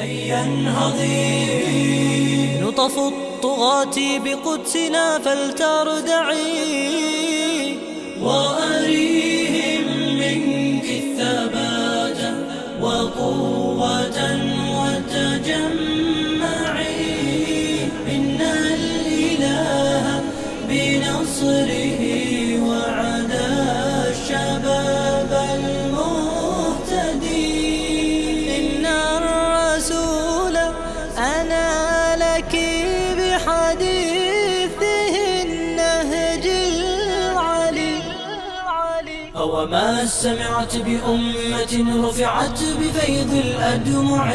هيا انهضي نطف الطغاة بقدسنا فلتردعي وأريهم منك الثبات وقوة وتجمعي إن الإله بنصره وعدا الشباب المهتدي إن الرسول أنا لك بحديثه النهج العلي أو ما سمعت بأمة رفعت بفيض الأدمع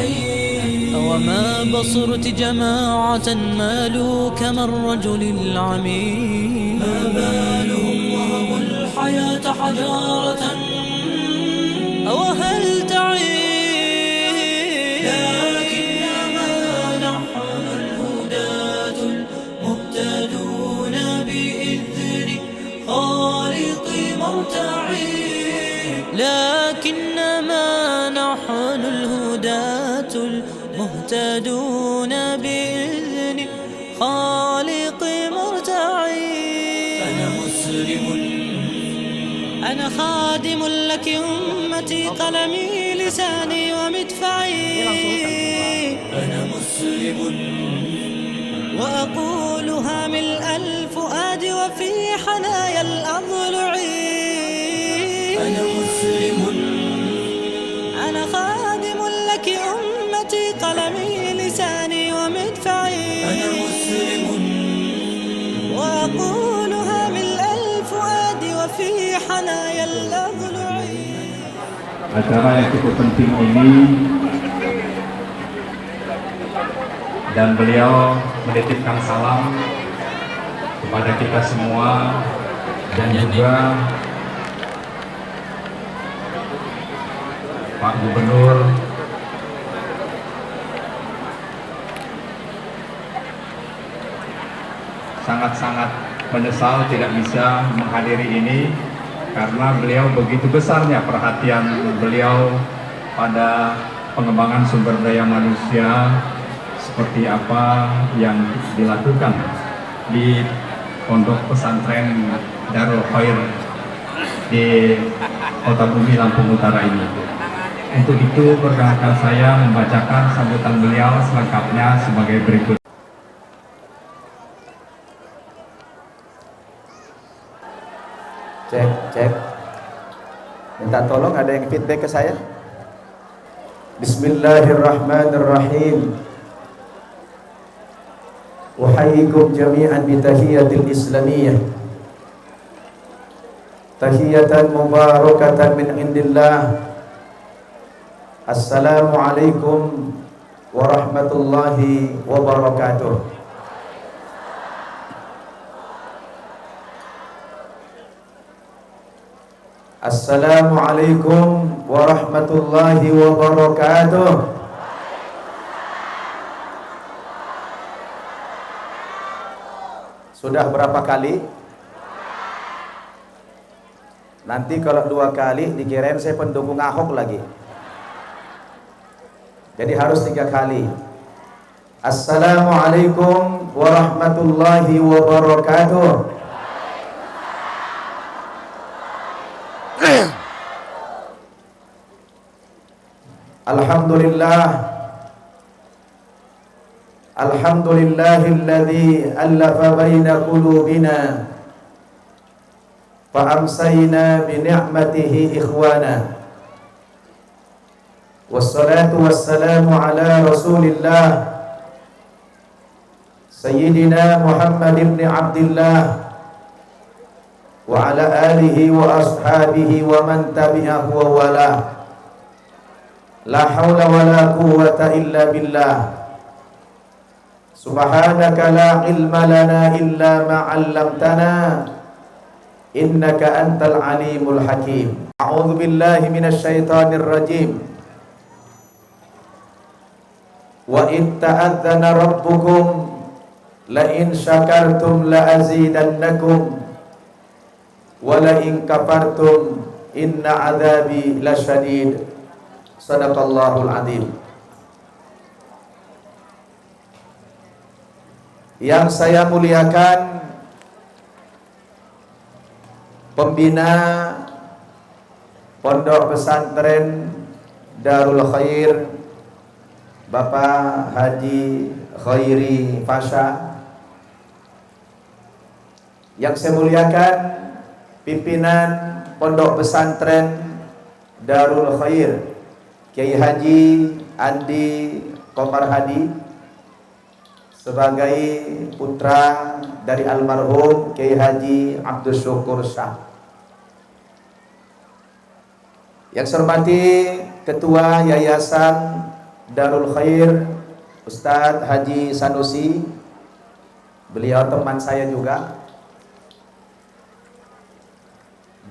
أو ما بصرت جماعة مالوا كما الرجل العميل ما بالهم وهبوا الحياة حجارة أو هل تعي لكنما نحن الهداة المهتدون بإذن خالق مرتعي لكنما نحن الهداة المهتدون بإذن خالق مرتعي أنا مسلم أنا خادم لك أمتي قلمي لساني ومدفعي أنا مسلم وأقولها ملء الفؤاد وفي حنايا الأضلع أنا مسلم أنا خادم لك أمتي قلمي لساني ومدفعي أنا مسلم وأقولها ملء الفؤاد وفي حنايا الأضلع. Acara yang cukup penting ini dan beliau menitipkan salam kepada kita semua dan juga Pak Gubernur sangat-sangat menyesal tidak bisa menghadiri ini karena beliau begitu besarnya perhatian beliau pada pengembangan sumber daya manusia seperti apa yang dilakukan di Pondok Pesantren Darul Khair di Kota Bumi Lampung Utara ini. Untuk itu perkenankan saya membacakan sambutan beliau selengkapnya sebagai berikut. Cek. Minta tolong ada yang feedback ke saya. Bismillahirrahmanirrahim. Uhayyikum jami'an bi tahiyatil islamiyah. Tahiyatan mubarakatan min indillah. Assalamualaikum warahmatullahi wabarakatuh. Assalamualaikum warahmatullahi wabarakatuh. Sudah berapa kali? Nanti kalau 2 kali dikirain saya pendukung Ahok lagi. Jadi harus 3 kali. Assalamualaikum warahmatullahi wabarakatuh. Alhamdulillahilladzi allafa baina qulubina fa amsayna bi ni'matihi ikhwana. Wassalatu wassalamu ala Rasulillah Sayyidina Muhammad ibn Abdullah wa ala alihi wa ashabihi wa man tabi'ahu wa wala. La haula wa la quwwata illa billah. Subhanaka la ilma lana illa ma 'allamtana innaka antal alimul hakim. A'udzu billahi minasy syaithanir rajim. Wa in ta'adzana rabbukum la in syakartum la azidannakum wa la in kafartum inna 'adzabi lasyadid. Sadaqallahul adzim. Yang saya muliakan pembina Pondok Pesantren Darul Khair, Bapak Haji Khairi Fasha. Yang saya muliakan pimpinan Pondok Pesantren Darul Khair, Kiai Haji Andi Komar Hadi, sebagai putra dari almarhum Kiai Haji Abdul Syukur Shah. Yang saya hormati Ketua Yayasan Darul Khair, Ustadz Haji Sanusi, beliau teman saya juga.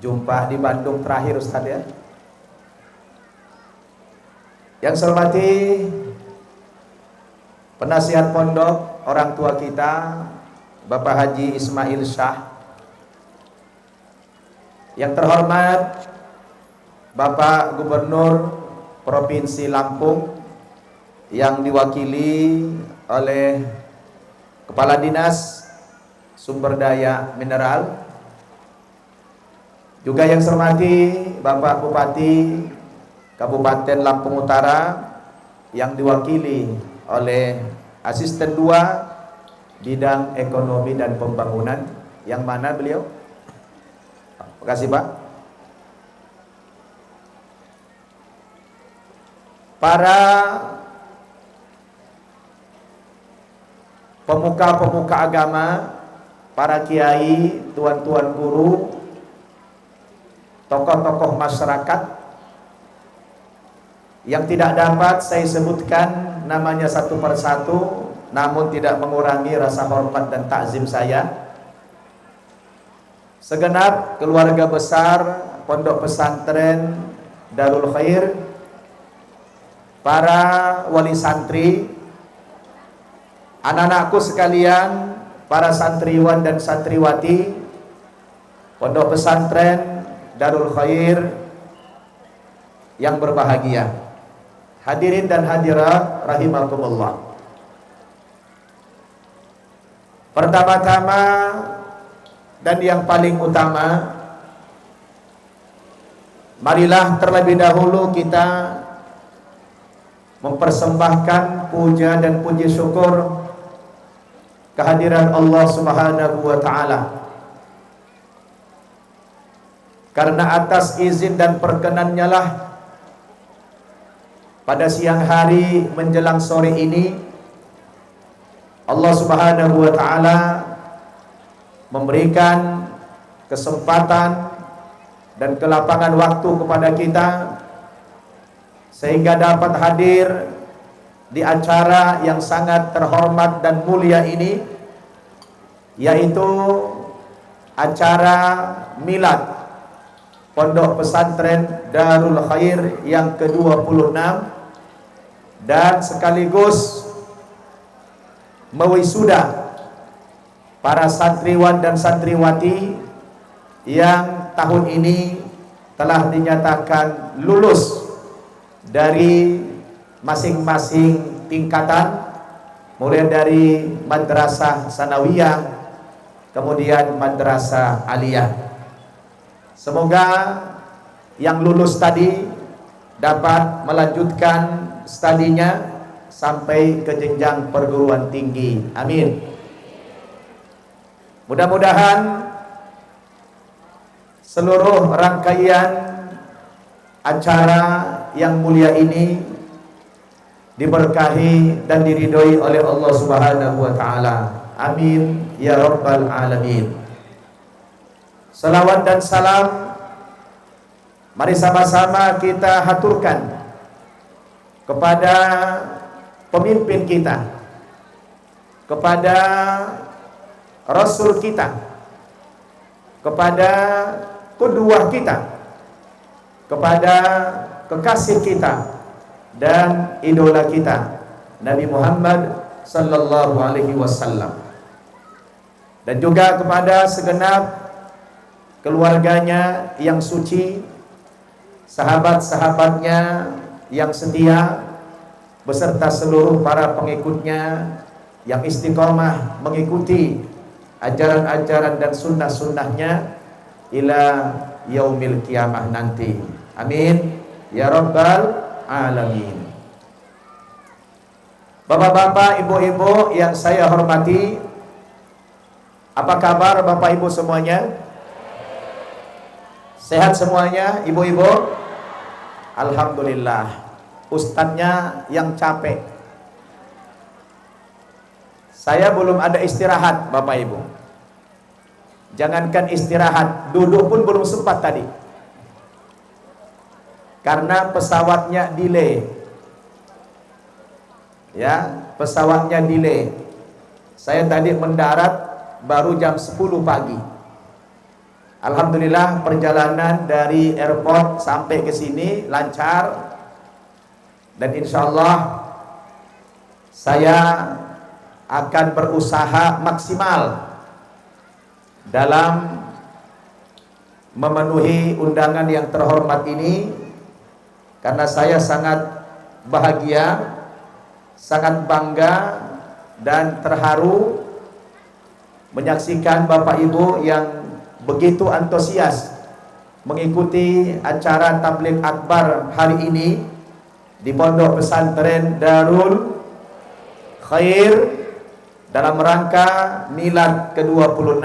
Jumpa di Bandung terakhir Ustadz ya. Yang saya hormati penasihat pondok, orang tua kita, Bapak Haji Ismail Shah. Yang terhormat Bapak Gubernur Provinsi Lampung yang diwakili oleh Kepala Dinas Sumber Daya Mineral. Juga yang saya hormati Bapak Bupati Kabupaten Lampung Utara yang diwakili oleh Asisten 2 Bidang Ekonomi dan Pembangunan. Yang mana beliau? Terima kasih Pak. Para pemuka-pemuka agama, para kiai, tuan-tuan guru, tokoh-tokoh masyarakat yang tidak dapat saya sebutkan namanya satu persatu, namun tidak mengurangi rasa hormat dan takzim saya. Segenap keluarga besar Pondok Pesantren Darul Khair, para wali santri, anak-anakku sekalian, para santriwan dan santriwati Pondok Pesantren Darul Khair yang berbahagia, hadirin dan hadirat rahimakumullah. Pertama-tama dan yang paling utama, marilah terlebih dahulu kita mempersembahkan puja dan puji syukur kehadiran Allah Subhanahu wa taala. Karena atas izin dan perkenannya lah pada siang hari menjelang sore ini Allah Subhanahu wa taala memberikan kesempatan dan kelapangan waktu kepada kita sehingga dapat hadir di acara yang sangat terhormat dan mulia ini, yaitu acara milad Pondok Pesantren Darul Khair yang ke-26 dan sekaligus mewisuda para santriwan dan santriwati yang tahun ini telah dinyatakan lulus dari masing-masing tingkatan, mulai dari madrasah sanawiyah, kemudian madrasah aliyah. Semoga yang lulus tadi dapat melanjutkan studinya sampai ke jenjang perguruan tinggi. Amin. Mudah-mudahan seluruh rangkaian acara yang mulia ini diberkahi dan diridhoi oleh Allah Subhanahu wa taala. Amin ya rabbal alamin. Salawat dan salam mari sama-sama kita haturkan kepada pemimpin kita, kepada Rasul kita, kepada qudwah kita, kepada kekasih kita dan idola kita, Nabi Muhammad sallallahu alaihi wasallam, dan juga kepada segenap keluarganya yang suci, sahabat-sahabatnya yang setia, beserta seluruh para pengikutnya yang istiqomah mengikuti ajaran-ajaran dan sunnah-sunnahnya ila yaumil kiamah nanti. Amin ya rabbal alamin. Bapak-bapak, ibu-ibu yang saya hormati, apa kabar Bapak Ibu semuanya? Sehat semuanya, ibu-ibu? Alhamdulillah. Ustadznya yang capek. Saya belum ada istirahat, Bapak Ibu. Jangankan istirahat, duduk pun belum sempat tadi. Karena pesawatnya delay. Ya, pesawatnya delay. Saya tadi mendarat baru jam 10 pagi. Alhamdulillah perjalanan dari airport sampai ke sini lancar. Dan insya Allah saya akan berusaha maksimal dalam memenuhi undangan yang terhormat ini, karena saya sangat bahagia, sangat bangga dan terharu menyaksikan Bapak Ibu yang begitu antusias mengikuti acara tabligh akbar hari ini di Pondok Pesantren Darul Khair dalam rangka milad ke-26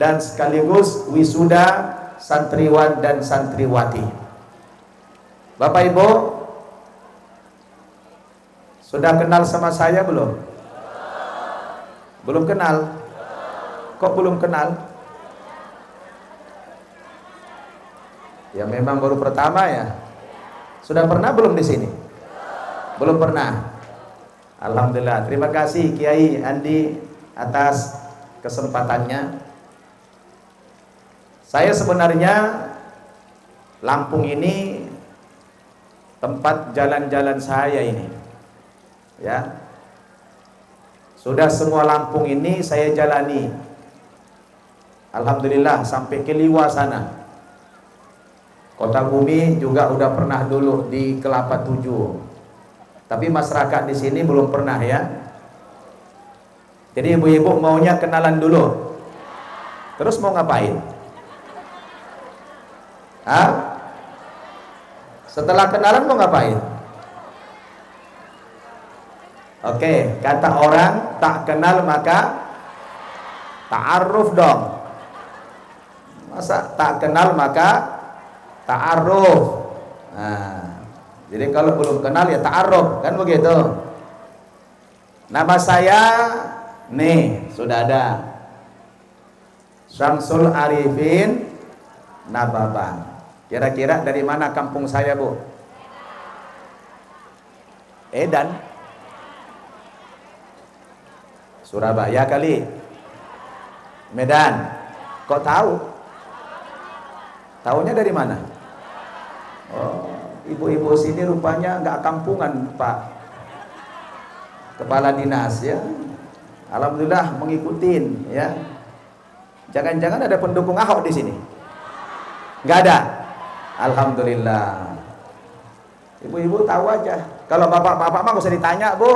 dan sekaligus wisuda santriwan dan santriwati. Bapak Ibu sudah kenal sama saya belum? Belum kenal? Kok belum kenal? Ya memang baru pertama ya. Sudah pernah belum di sini? Belum pernah. Alhamdulillah. Terima kasih Kiai Andi atas kesempatannya. Saya sebenarnya Lampung ini tempat jalan-jalan saya ini. Ya. Sudah semua Lampung ini saya jalani. Alhamdulillah sampai ke Liwa sana. Kota Bumi juga udah pernah dulu di Kelapa 7. Tapi masyarakat di sini belum pernah ya. Jadi ibu-ibu maunya kenalan dulu. Terus mau ngapain? Hah? Setelah kenalan mau ngapain? Oke, kata orang tak kenal maka ta'aruf dong. Masa tak kenal maka ta'aruf. Nah, jadi kalau belum kenal ya ta'aruf, kan begitu. Nama saya nih sudah ada, Syamsul Arifin Nababan. Kira-kira dari mana kampung saya, Bu? Edan, Surabaya kali, Medan. Kok tahu? Tahunya dari mana? Oh, ibu-ibu sini rupanya nggak kampungan, Pak Kepala Dinas ya. Alhamdulillah mengikutin ya. Jangan-jangan ada pendukung Ahok di sini? Nggak ada. Alhamdulillah. Ibu-ibu tahu aja. Kalau bapak-bapak mah nggak usah ditanya, Bu.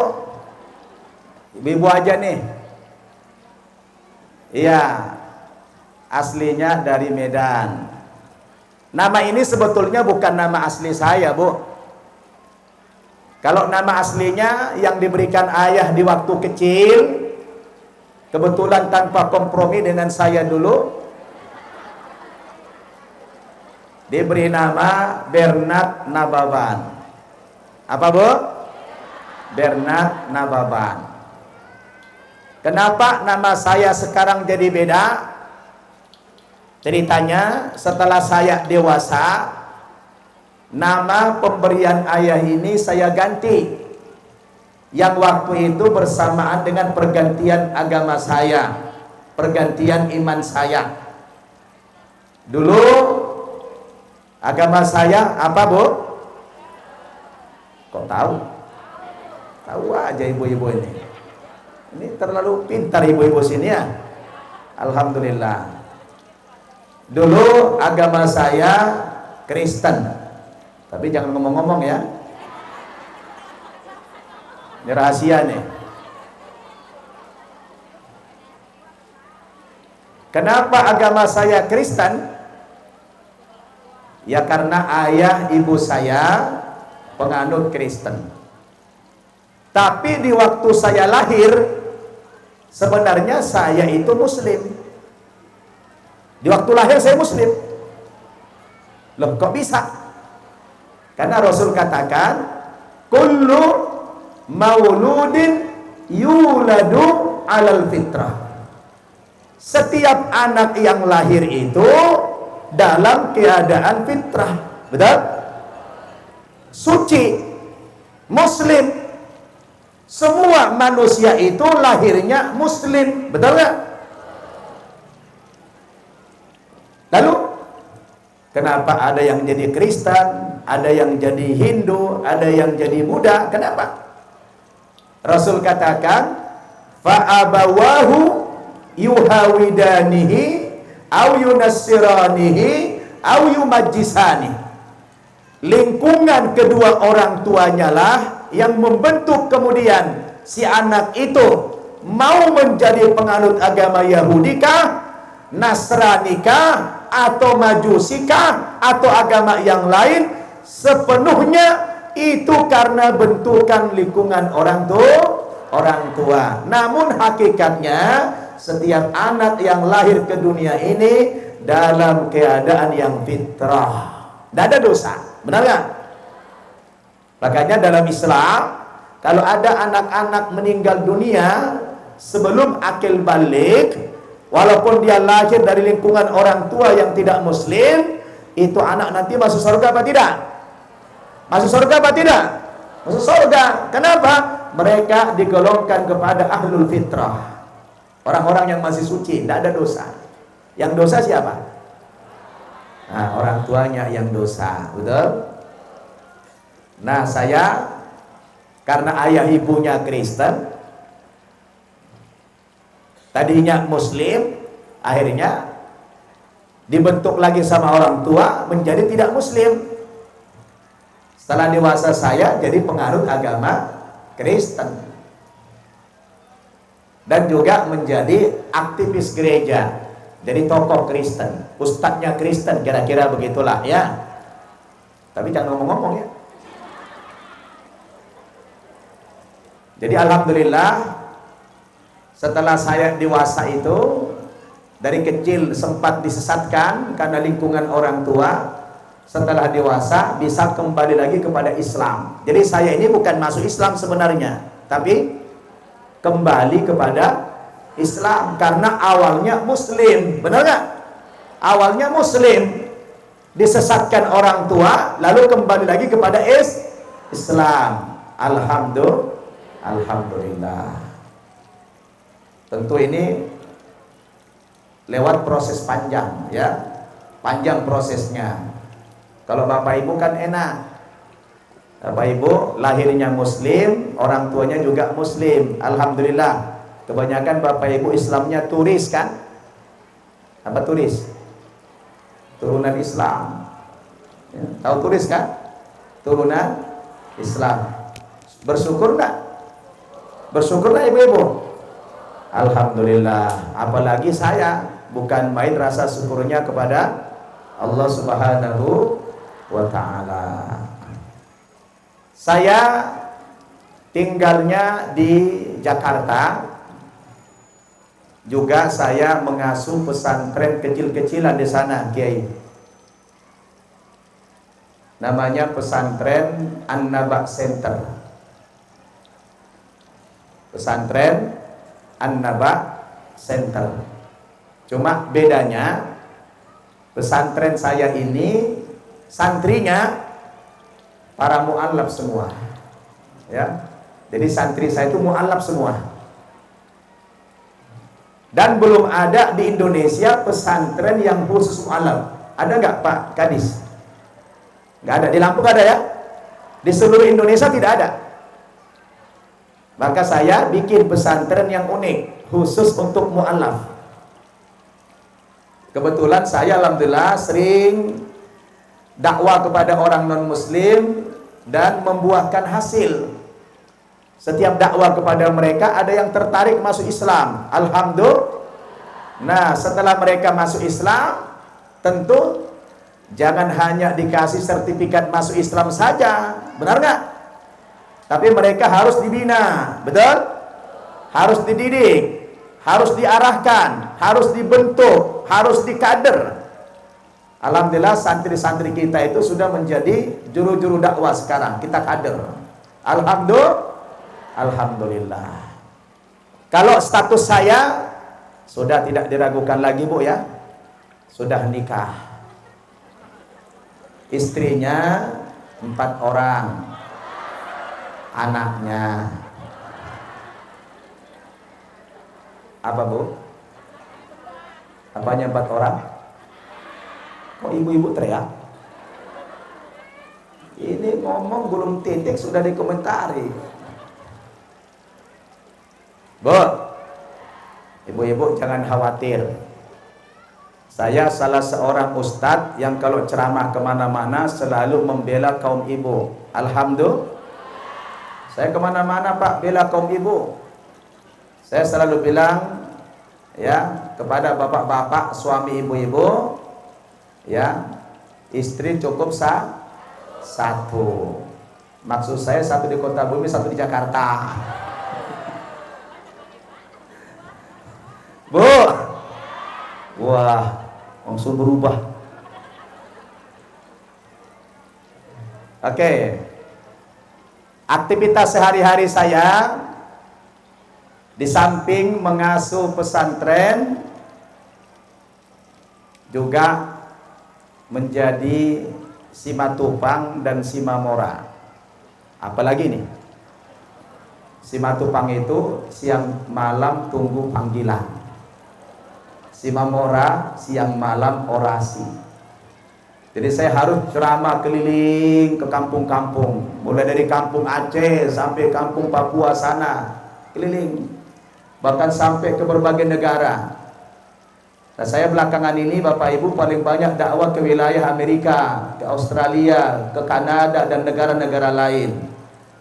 Ibu-ibu aja nih. Iya. Aslinya dari Medan. Nama ini sebetulnya bukan nama asli saya, Bu. Kalau nama aslinya yang diberikan ayah di waktu kecil, kebetulan tanpa kompromi dengan saya dulu, diberi nama Bernard Nababan. Apa, Bu? Bernard Nababan. Kenapa nama saya sekarang jadi beda? Ceritanya setelah saya dewasa, nama pemberian ayah ini saya ganti. Yang waktu itu bersamaan dengan pergantian agama saya, pergantian iman saya. Dulu agama saya apa, Bu? Kok tahu? Tahu aja ibu-ibu ini. Ini terlalu pintar ibu-ibu sini ya. Alhamdulillah. Dulu agama saya Kristen. Tapi jangan ngomong-ngomong ya. Ini rahasia nih. Kenapa agama saya Kristen? Ya karena ayah ibu saya penganut Kristen. Tapi di waktu saya lahir, sebenarnya saya itu Muslim. Di waktu lahir saya Muslim. Loh, kok bisa? Karena Rasul katakan, kullu mauludin yuladu alal fitrah. Setiap anak yang lahir itu dalam keadaan fitrah. Betul? Suci, Muslim. Semua manusia itu lahirnya Muslim. Betul nggak? Lalu kenapa ada yang jadi Kristen, ada yang jadi Hindu, ada yang jadi Buddha? Kenapa? Rasul katakan, fa'abawahu yuhawidanihi au yunassiranihi au yumajjisani. Lingkungan kedua orang tuanya lah yang membentuk kemudian si anak itu mau menjadi penganut agama Yahudikah, Nasranikah, atau Majusikah, atau agama yang lain. Sepenuhnya itu karena bentukan lingkungan orang tua. Namun hakikatnya setiap anak yang lahir ke dunia ini dalam keadaan yang fitrah, tidak ada dosa. Benar nggak? Makanya dalam Islam, kalau ada anak-anak meninggal dunia sebelum akil balik, walaupun dia lahir dari lingkungan orang tua yang tidak Muslim, itu anak nanti masuk surga apa tidak? Masuk surga apa tidak? Masuk surga. Kenapa? Mereka digolongkan kepada ahlul fitrah, orang-orang yang masih suci, tidak ada dosa. Yang dosa siapa? Nah, orang tuanya yang dosa. Betul? Nah, saya karena ayah ibunya Kristen, tadinya Muslim, akhirnya dibentuk lagi sama orang tua menjadi tidak Muslim. Setelah dewasa saya jadi penganut agama Kristen dan juga menjadi aktivis gereja, jadi tokoh Kristen, ustadznya Kristen, kira-kira begitulah ya. Tapi jangan ngomong-ngomong ya. Jadi alhamdulillah, setelah saya dewasa itu, dari kecil sempat disesatkan karena lingkungan orang tua. Setelah dewasa bisa kembali lagi kepada Islam. Jadi saya ini bukan masuk Islam sebenarnya, tapi kembali kepada Islam karena awalnya Muslim. Benar nggak? Awalnya Muslim, disesatkan orang tua, lalu kembali lagi kepada Islam. Alhamdulillah. Tentu ini lewat proses panjang ya, panjang prosesnya. Kalau bapak ibu kan enak, bapak ibu lahirnya Muslim, orang tuanya juga Muslim, alhamdulillah. Kebanyakan bapak ibu Islamnya turis kan? Apa turis? Turunan Islam ya, tahu turis kan? Turunan Islam. Bersyukur enggak? Bersyukur enggak ibu-ibu? Alhamdulillah. Apalagi saya, bukan main rasa syukurnya kepada Allah Subhanahu wa ta'ala. Saya tinggalnya di Jakarta. Juga saya mengasuh pesantren kecil-kecilan di sana, Kiai. Namanya pesantren An-Naba Center. Pesantren An-Naba Center. Cuma bedanya pesantren saya ini santrinya para mu'allaf semua. Ya. Jadi santri saya itu mu'allaf semua. Dan belum ada di Indonesia pesantren yang khusus mu'allaf. Ada nggak Pak Kadis? Nggak ada. Di Lampung ada ya? Di seluruh Indonesia tidak ada. Maka saya bikin pesantren yang unik, khusus untuk mu'allaf. Kebetulan saya alhamdulillah sering dakwah kepada orang non-muslim dan membuahkan hasil. Setiap dakwah kepada mereka ada yang tertarik masuk Islam. Nah, setelah mereka masuk Islam, tentu jangan hanya dikasih sertifikat masuk Islam saja, benar nggak? Tapi mereka harus dibina, betul? Harus dididik, harus diarahkan, harus dibentuk, harus dikader. Alhamdulillah santri-santri kita itu sudah menjadi juru-juru dakwah sekarang, kita kader. Alhamdulillah. Kalau status saya sudah tidak diragukan lagi, Bu ya. Sudah nikah. Istrinya 4 orang. Anaknya apa, Bu? Apanya 4 orang? Kok ibu-ibu teriak? Ini ngomong belum titik sudah dikomentari. Bu, ibu-ibu jangan khawatir. Saya salah seorang ustadz yang kalau ceramah kemana-mana selalu membela kaum ibu. Alhamdulillah. Saya kemana-mana Pak bela kaum ibu. Saya selalu bilang ya kepada bapak-bapak suami ibu-ibu, ya istri cukup satu. Maksud saya satu di Kota Bumi, satu di Jakarta. Bu, wah langsung berubah. Oke. Aktivitas sehari-hari saya di samping mengasuh pesantren juga menjadi Simatupang dan Simamora. Apalagi nih? Simatupang itu siang malam tunggu panggilan. Simamora siang malam orasi. Jadi saya harus ceramah keliling ke kampung-kampung, mulai dari kampung Aceh sampai kampung Papua sana, keliling, bahkan sampai ke berbagai negara. Nah, saya belakangan ini Bapak Ibu paling banyak dakwah ke wilayah Amerika, ke Australia, ke Kanada dan negara-negara lain.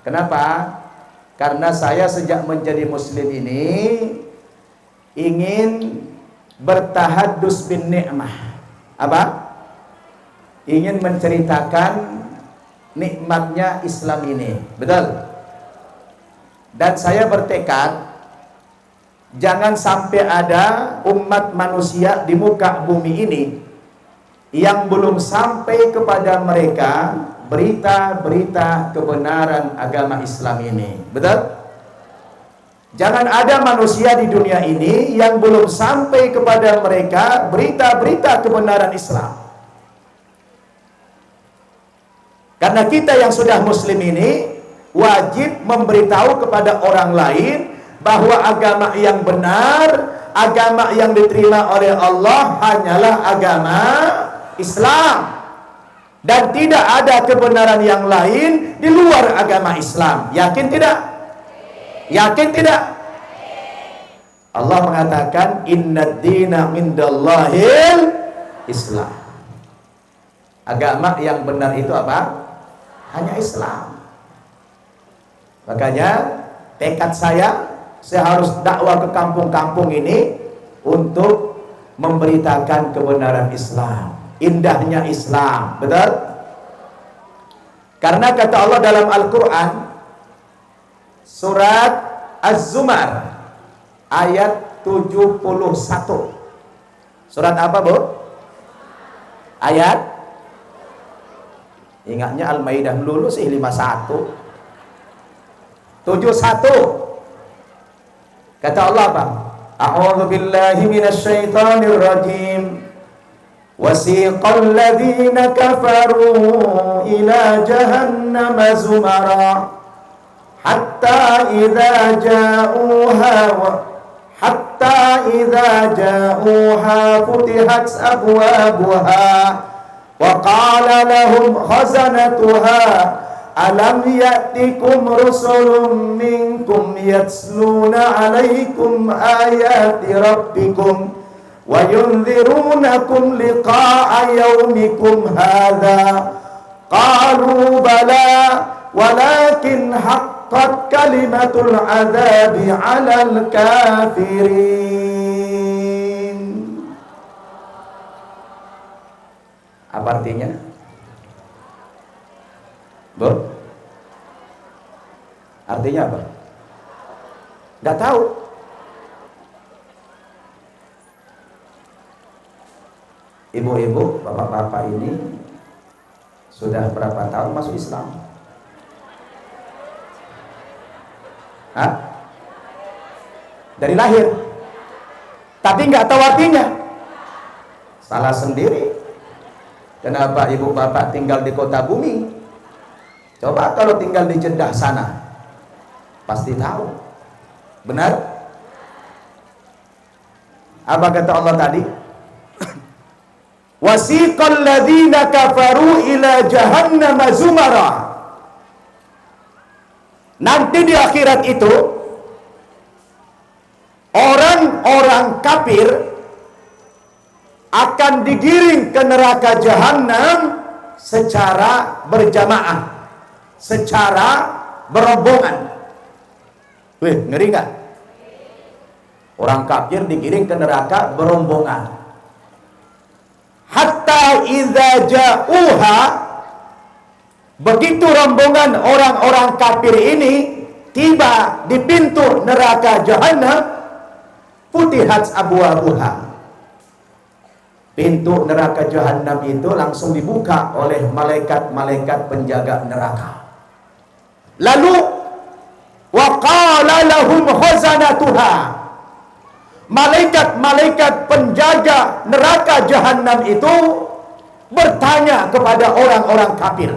Kenapa? Karena saya sejak menjadi Muslim ini ingin bertahaddus bin ni'mah. Apa? Ingin menceritakan nikmatnya Islam ini. Betul? Dan saya bertekad jangan sampai ada umat manusia di muka bumi ini yang belum sampai kepada mereka berita-berita kebenaran agama Islam ini. Betul? Jangan ada manusia di dunia ini yang belum sampai kepada mereka berita-berita kebenaran Islam. Karena kita yang sudah Muslim ini wajib memberitahu kepada orang lain bahwa agama yang benar, agama yang diterima oleh Allah hanyalah agama Islam. Dan tidak ada kebenaran yang lain di luar agama Islam. Yakin tidak? Yakin tidak? Allah mengatakan innad dina indallahil Islam. Agama yang benar itu apa? Hanya Islam. Makanya tekad saya harus dakwah ke kampung-kampung ini untuk memberitakan kebenaran Islam, indahnya Islam. Betul? Karena kata Allah dalam Al-Quran surat Az-Zumar ayat 71. Surat apa, Bu? Ayat, ingatnya Al-Maidah dulu sih 51. 71. Kata Allah apa? A'udzu billahi minasy syaithanir rajim. Wasiqal ladzina kafaru ila jahannam zumara hatta idza ja'uha futihat abwabuha wa qala lahum khazanatuha alam ya'tikum rusulun minkum yatluna 'alaikum ayati rabbikum wa yunzirunakum liqa'a yawmikum hadha qalu bala walakin haqqat kalimatul 'adzabi 'alal kafirin. Apa artinya? Bu? Artinya apa? Nggak tahu. Ibu-ibu, bapak-bapak ini sudah berapa tahun masuk Islam? Hah? Dari lahir. Tapi nggak tahu artinya. Salah sendiri. Kenapa ibu bapak tinggal di kota bumi? Coba kalau tinggal di Jeddah sana, pasti tahu. Benar? Apa kata Allah tadi? Wasiqal ladzina kafaru ila jahannam zumara. Nanti di akhirat itu orang-orang kafir akan digiring ke neraka jahanam secara berjamaah, secara berombongan. Wih, ngeri nggak? Orang kafir digiring ke neraka berombongan. Hatta idza ja'uha, begitu rombongan orang-orang kafir ini tiba di pintu neraka jahanam, futihat abwabuha. Pintu neraka jahanam itu langsung dibuka oleh malaikat-malaikat penjaga neraka. Lalu waqala lahum khazanatuha, malaikat-malaikat penjaga neraka jahanam itu bertanya kepada orang-orang kafir.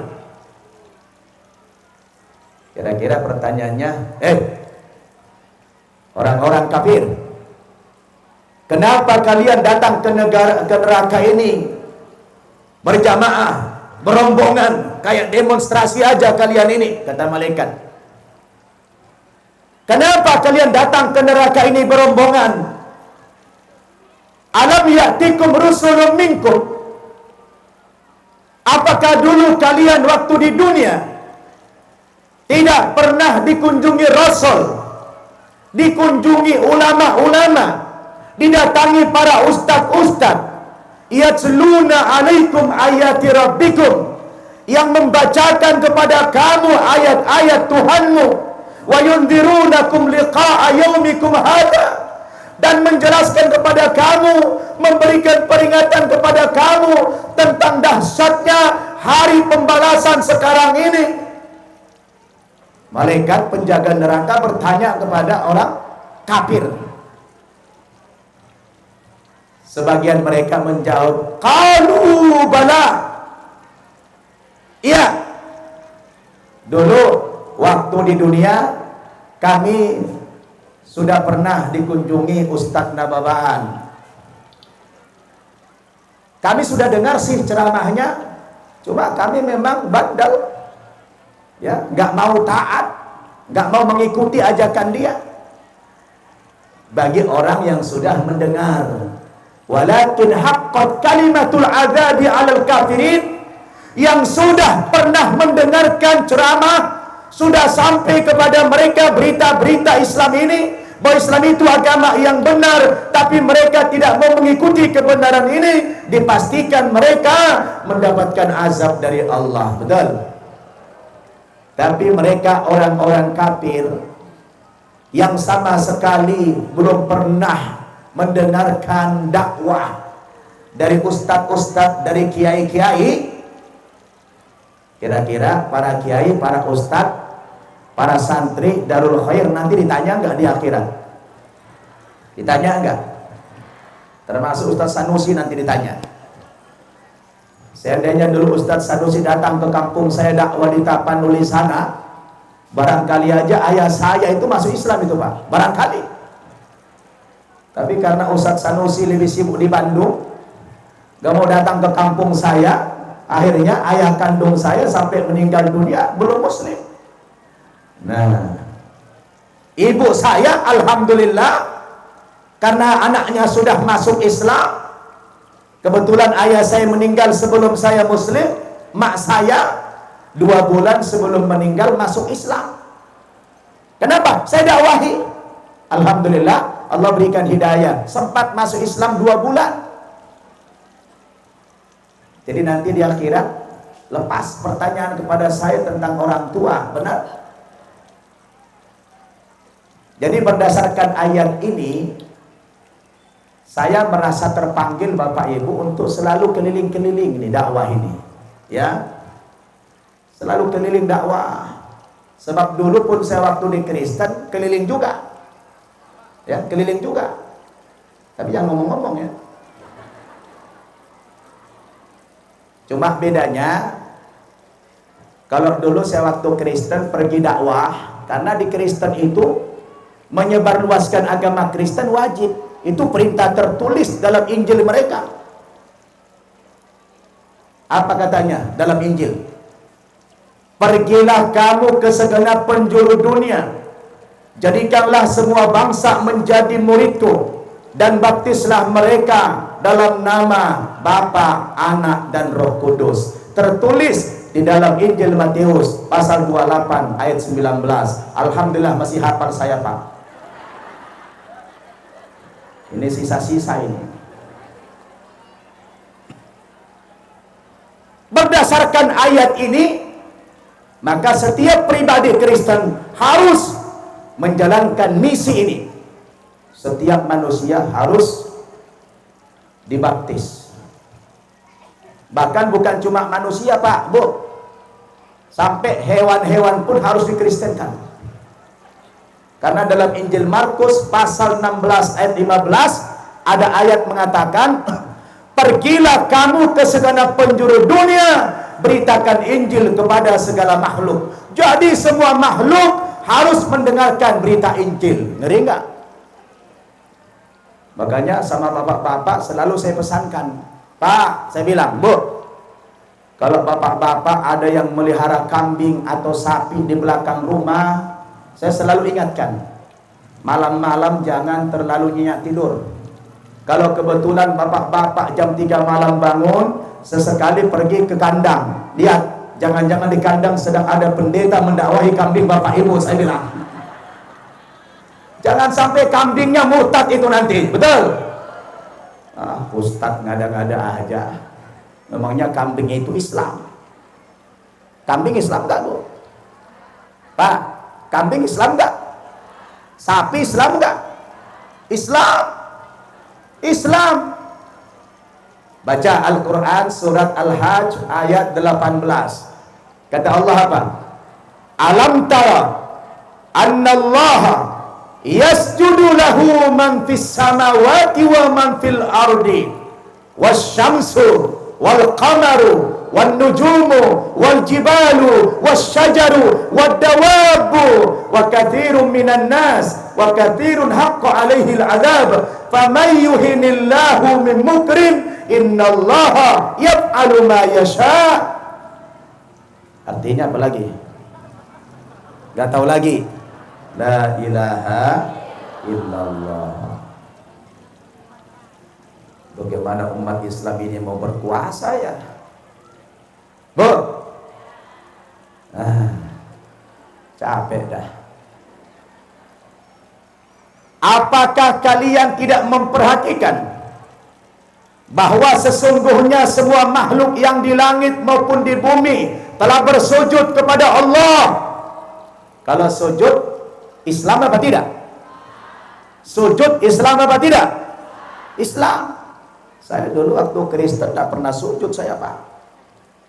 Kira-kira pertanyaannya, orang-orang kafir, kenapa kalian datang ke neraka ini berjamaah, berombongan, kayak demonstrasi aja kalian ini, kata malaikat. Kenapa kalian datang ke neraka ini berombongan? Alam ya'tikum rusulun minkum, apakah dulu kalian waktu di dunia tidak pernah dikunjungi rasul, dikunjungi ulama-ulama, didatangi para ustaz-ustaz, yatluna alaikum ayati rabbikum, yang membacakan kepada kamu ayat-ayat Tuhanmu, wa yundirunakum liqa'a yaumikum hadha, dan menjelaskan kepada kamu, memberikan peringatan kepada kamu tentang dahsyatnya hari pembalasan sekarang ini. Malaikat penjaga neraka bertanya kepada orang kafir. Sebagian mereka menjawab, qalu bala. Iya, dulu waktu di dunia kami sudah pernah dikunjungi Ustadz Nabawahan. Kami sudah dengar sih ceramahnya, cuma kami memang bandel, ya, nggak mau taat, nggak mau mengikuti ajakan dia. Bagi orang yang sudah mendengar, walakin haqqat kalimatul adzabi 'alal kafirin, yang sudah pernah mendengarkan ceramah, sudah sampai kepada mereka berita-berita Islam ini, bahwa Islam itu agama yang benar, tapi mereka tidak mau mengikuti kebenaran ini, dipastikan mereka mendapatkan azab dari Allah. Betul? Tapi mereka orang-orang kafir yang sama sekali belum pernah mendengarkan dakwah dari ustadz-ustadz, dari kiai-kiai. Kira-kira para kiai, para ustadz, para santri Darul Khair nanti ditanya nggak di akhirat? Ditanya nggak? Termasuk Ustadz Sanusi nanti ditanya. Seandainya dulu Ustadz Sanusi datang ke kampung saya dakwah di Tapanuli sana, barangkali aja ayah saya itu masuk Islam itu Pak, barangkali. Tapi karena Ustadz Sanusi lebih sibuk di Bandung, gak mau datang ke kampung saya, akhirnya ayah kandung saya sampai meninggal dunia belum muslim. Nah, ibu saya alhamdulillah karena anaknya sudah masuk Islam. Kebetulan ayah saya meninggal sebelum saya muslim, mak saya 2 bulan sebelum meninggal masuk Islam. Kenapa? Saya dakwahi. Alhamdulillah Allah berikan hidayah, sempat masuk Islam 2 bulan. Jadi nanti di akhirat lepas pertanyaan kepada saya tentang orang tua, benar? Jadi berdasarkan ayat ini, saya merasa terpanggil Bapak Ibu untuk selalu keliling-keliling nih dakwah ini, ya, selalu keliling dakwah. Sebab dulu pun saya waktu di Kristen keliling juga, ya, keliling juga. Tapi jangan ngomong-ngomong ya. Cuma bedanya, kalau dulu saya waktu Kristen pergi dakwah, karena di Kristen itu menyebarluaskan agama Kristen wajib. Itu perintah tertulis dalam Injil mereka. Apa katanya dalam Injil? Pergilah kamu ke segenap penjuru dunia, jadikanlah semua bangsa menjadi muridku, dan baptislah mereka dalam nama Bapa, Anak, dan Roh Kudus. Tertulis di dalam Injil Matius pasal 28 ayat 19. Alhamdulillah masih hafal saya, Pak. Ini sisa-sisa ini. Berdasarkan ayat ini, maka setiap pribadi Kristen harus menjalankan misi ini. Setiap manusia harus dibaptis. Bahkan bukan cuma manusia, Pak, Bu. Sampai hewan-hewan pun harus dikristenkan. Karena dalam Injil Markus pasal 16 ayat 15 ada ayat mengatakan, pergilah kamu ke segenap penjuru dunia, beritakan Injil kepada segala makhluk. Jadi semua makhluk harus mendengarkan berita Injil. Ngeri enggak? Makanya sama bapak-bapak selalu saya pesankan, Pak, saya bilang, Bu, kalau bapak-bapak ada yang melihara kambing atau sapi di belakang rumah, saya selalu ingatkan, malam-malam jangan terlalu nyenyak tidur. Kalau kebetulan bapak-bapak jam 3 malam bangun, sesekali pergi ke kandang. Lihat, jangan-jangan di kandang sedang ada pendeta mendakwahi kambing Bapak Ibu, saya bilang. Jangan sampai kambingnya murtad itu nanti, betul? Ah, Ustadz ngada-ngada aja. Memangnya kambingnya itu Islam? Kambing Islam enggak, Bu? Pak, kambing Islam enggak? Sapi Islam enggak? Islam. Islam. Baca Al-Quran surat Al-Hajj ayat 18. Kata Allah apa? Alam tara annallaha yasjudu lahu man fis samawati wa man fil ardi wasyamsu wal qamaru wan nujumu wal jibalu wasyajaru wad dawabu wa katsirun minan nas wa katsirun haqqa alaihi al-'adzab faman yuhinillahu min mukrim innallaha yaf'alu ma yasha. Artinya apa lagi? Gak tahu lagi. La ilaha illallah. Bagaimana umat Islam ini mau berkuasa ya? Bu, capek dah. Apakah kalian tidak memperhatikan bahwa sesungguhnya semua makhluk yang di langit maupun di bumi telah bersujud kepada Allah? Kalau sujud Islam apa tidak? Sujud Islam apa tidak? Islam. Saya dulu waktu Kristen tidak pernah sujud saya, Pak.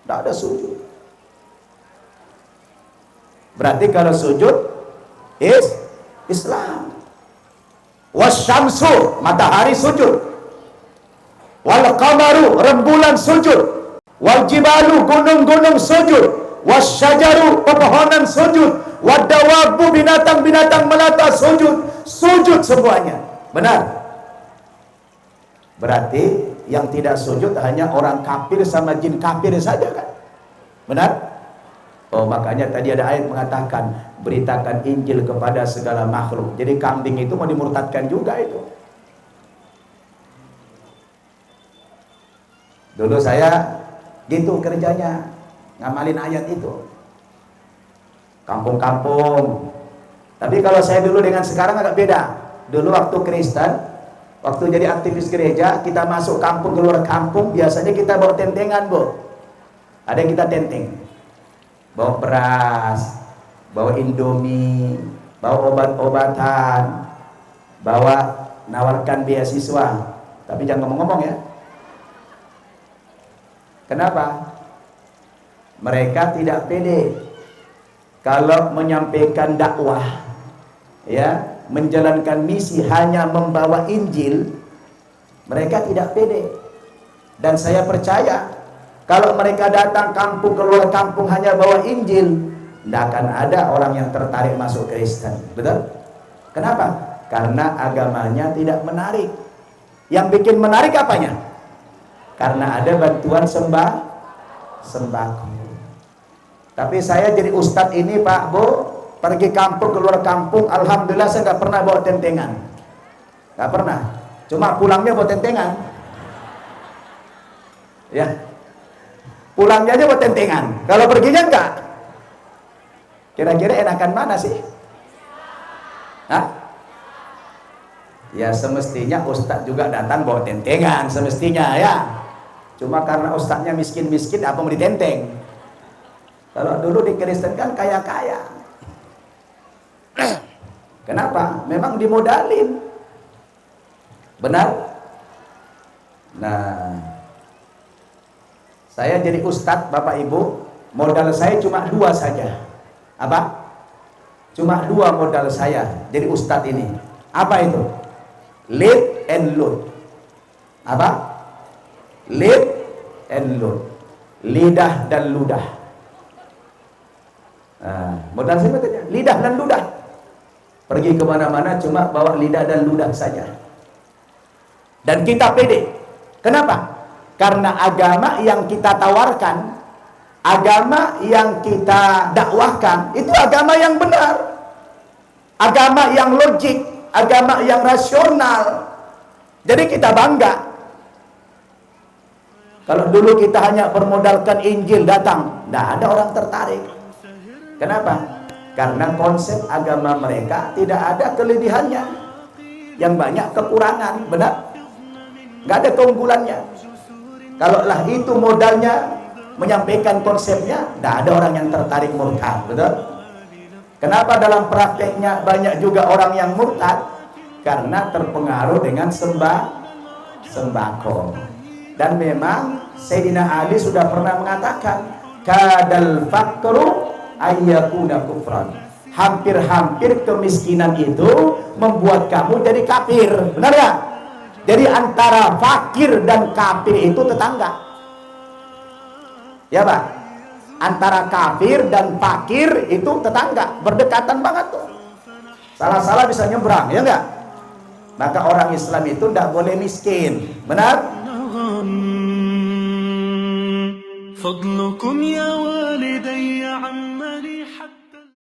Tidak ada sujud. Berarti kalau sujud Islam. Wasyamsu, matahari sujud. Wal qamaru, rembulan sujud. Wal jibalu, gunung-gunung sujud. Wasyajaru, pepohonan sujud. Wadawabu, binatang-binatang melata sujud. Sujud semuanya. Benar? Berarti yang tidak sujud hanya orang kafir sama jin kafir saja kan? Benar? Oh, makanya tadi ada ayat mengatakan beritakan Injil kepada segala makhluk. Jadi kambing itu mau dimurtadkan juga itu. Dulu saya gitu kerjanya, ngamalin ayat itu. Kampung-kampung. Tapi kalau saya dulu dengan sekarang agak beda. Dulu waktu Kristen, Waktu jadi aktivis gereja, kita masuk kampung, keluar kampung, biasanya kita bawa tentengan, Bu. Ada yang kita tenteng. Bawa beras, bawa Indomie, bawa obat-obatan, bawa nawarkan beasiswa. Tapi jangan ngomong-ngomong ya. Kenapa? Mereka tidak pede kalau menyampaikan dakwah, ya, menjalankan misi hanya membawa Injil. Mereka tidak pede. Dan saya percaya kalau mereka datang kampung keluar kampung hanya bawa Injil, tidak akan ada orang yang tertarik masuk Kristen. Betul? Kenapa? Karena agamanya tidak menarik. Yang bikin menarik apanya? Karena ada bantuan sembako. Tapi saya jadi ustadz ini, Pak, Bu, pergi kampung keluar kampung, alhamdulillah saya nggak pernah bawa tentengan. Nggak pernah. Cuma pulangnya bawa tentengan. Ya. Pulangnya aja bawa tentengan. Kalau perginya enggak. Kira-kira enakan mana sih? Hah? Ya semestinya ustadz juga datang bawa tentengan, semestinya ya. Cuma karena ustadznya miskin-miskin, apa mau ditenteng? Kalau dulu di Kristen kan kaya-kaya. Kenapa? Memang dimodalin. Benar? Nah, saya jadi ustadz, Bapak Ibu, modal saya cuma 2 saja. Apa? Cuma 2 modal saya jadi ustadz ini. Apa itu? Lead and load. Apa? Lead and load. Lidah dan ludah. Nah, modal saya betulnya lidah dan ludah. Pergi kemana-mana cuma bawa lidah dan ludah saja. Dan kita pede. Kenapa? Karena agama yang kita tawarkan, agama yang kita dakwahkan, itu agama yang benar, agama yang logik, agama yang rasional. Jadi kita bangga. Kalau dulu kita hanya bermodalkan Injil datang, tidak ada orang tertarik. Kenapa? Karena konsep agama mereka tidak ada kelebihannya, yang banyak kekurangan. Benar? Nggak ada keunggulannya. Kalaulah itu modalnya, menyampaikan konsepnya, tidak ada orang yang tertarik murtad. Betul? Kenapa dalam prakteknya banyak juga orang yang murtad? Karena terpengaruh dengan sembako. Dan memang Sayyidina Ali sudah pernah mengatakan, kadal fakru ayyakuna kufran. Hampir-hampir kemiskinan itu membuat kamu jadi kafir. Benar ya? Jadi antara fakir dan kafir itu tetangga. Ya Pak? Antara kafir dan fakir itu tetangga, berdekatan banget tuh. Salah-salah bisa nyebrang, ya enggak? Maka orang Islam itu tidak boleh miskin. Benar? فضلكم يا والدي عم